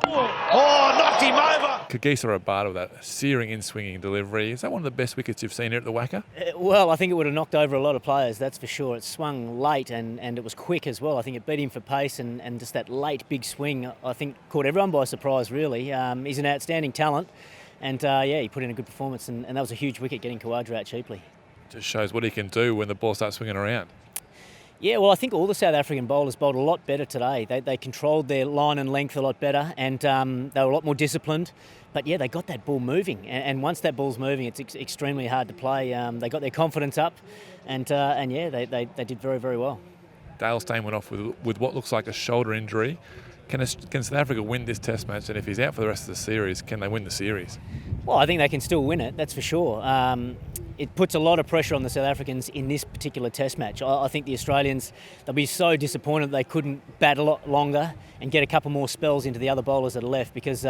Oh, knocked him over. Kagiso Rabada with that searing in-swinging delivery. Is that one of the best wickets you've seen here at the Wacker? Well, I think it would have knocked over a lot of players, that's for sure. It swung late and it was quick as well. I think it beat him for pace and just that late big swing, I think, caught everyone by surprise, really. He's an outstanding talent and, he put in a good performance and that was a huge wicket getting Khawaja out cheaply. Just shows what he can do when the ball starts swinging around. Yeah, well, I think all the South African bowlers bowled a lot better today. They controlled their line and length a lot better and they were a lot more disciplined. But, yeah, they got that ball moving. And once that ball's moving, it's extremely hard to play. They got their confidence up and they did very, very well. Dale Steyn went off with what looks like a shoulder injury. Can South Africa win this test match? And if he's out for the rest of the series, can they win the series? Well, I think they can still win it, that's for sure. It puts a lot of pressure on the South Africans in this particular test match. I think the Australians, they'll be so disappointed they couldn't bat a lot longer and get a couple more spells into the other bowlers that are left because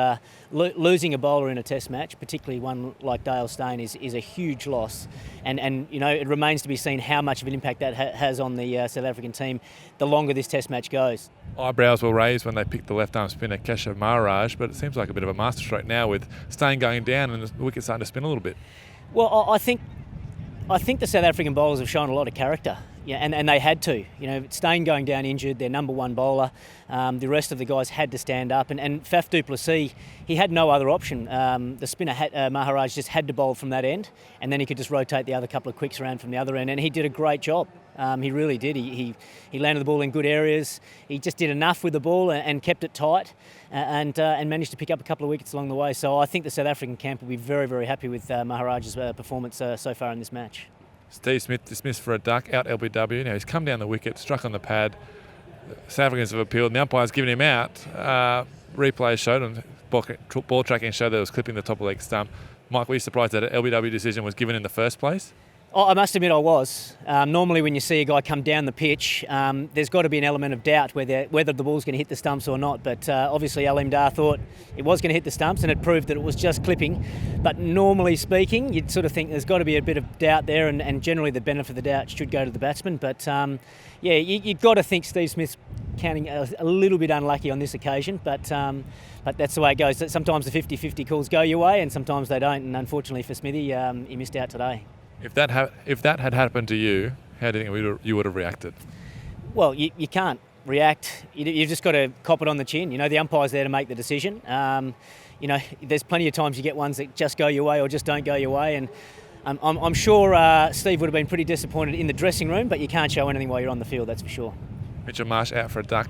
losing a bowler in a test match, particularly one like Dale Steyn, is a huge loss. And it remains to be seen how much of an impact that has on the South African team the longer this test match goes. Eyebrows were raised when they picked the left-arm spinner Keshav Maharaj, but it seems like a bit of a masterstroke now with Steyn going down and the wicket starting to spin a little bit. Well, I think the South African bowlers have shown a lot of character, and they had to. Steyn going down injured, their number one bowler. The rest of the guys had to stand up, and Faf du Plessis, he had no other option. The spinner Maharaj just had to bowl from that end, and then he could just rotate the other couple of quicks around from the other end, and he did a great job. He really did. He landed the ball in good areas. He just did enough with the ball and kept it tight, and managed to pick up a couple of wickets along the way. So I think the South African camp will be very, very happy with Maharaj's performance so far in this match. Steve Smith dismissed for a duck, out LBW. Now he's come down the wicket, struck on the pad. South Africans have appealed, and the umpire's given him out. Replay showed, and ball tracking showed that it was clipping the top leg stump. Mike, were you surprised that an LBW decision was given in the first place? Oh, I must admit I was. Normally when you see a guy come down the pitch, there's got to be an element of doubt whether the ball's going to hit the stumps or not. But obviously Alim Dar thought it was going to hit the stumps and it proved that it was just clipping. But normally speaking, you'd sort of think there's got to be a bit of doubt there and generally the benefit of the doubt should go to the batsman. But you've got to think Steve Smith's counting a little bit unlucky on this occasion. But that's the way it goes. Sometimes the 50-50 calls go your way and sometimes they don't. And unfortunately for Smithy, he missed out today. If that had happened to you, how do you think you would have reacted? Well, you can't react. You've just got to cop it on the chin. The umpire's there to make the decision. There's plenty of times you get ones that just go your way or just don't go your way. And I'm sure Steve would have been pretty disappointed in the dressing room, but you can't show anything while you're on the field, that's for sure. Mitchell Marsh out for a duck.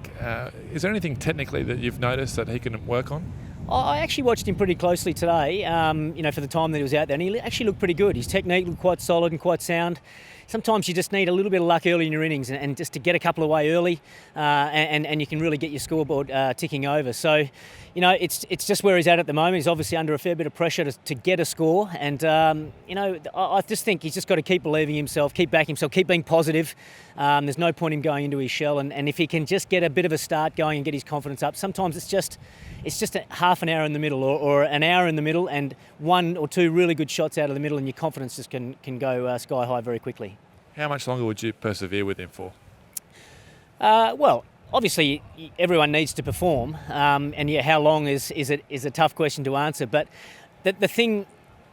Is there anything technically that you've noticed that he can work on? I actually watched him pretty closely today, for the time that he was out there, and he actually looked pretty good. His technique looked quite solid and quite sound. Sometimes you just need a little bit of luck early in your innings and just to get a couple away early and you can really get your scoreboard ticking over. So, it's just where he's at the moment. He's obviously under a fair bit of pressure to get a score and, I just think he's just got to keep believing himself, keep backing himself, keep being positive. There's no point in him going into his shell and if he can just get a bit of a start going and get his confidence up, sometimes it's just a half an hour in the middle or an hour in the middle and one or two really good shots out of the middle and your confidence just can go sky high very quickly. How much longer would you persevere with him for? Well, obviously everyone needs to perform and how long is a tough question to answer, but the thing,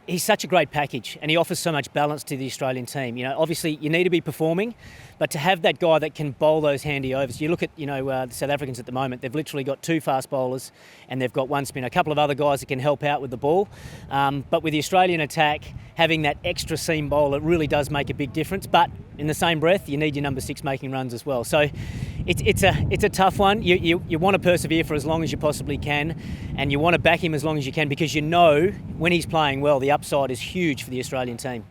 he's such a great package and he offers so much balance to the Australian team. Obviously you need to be performing, but to have that guy that can bowl those handy overs. You look at, the South Africans at the moment, they've literally got two fast bowlers and they've got one spinner, a couple of other guys that can help out with the ball. But with the Australian attack, having that extra seam bowler really does make a big difference. But in the same breath, you need your number 6 making runs as well. So it's a tough one. You want to persevere for as long as you possibly can and you want to back him as long as you can because when he's playing well, the upside is huge for the Australian team.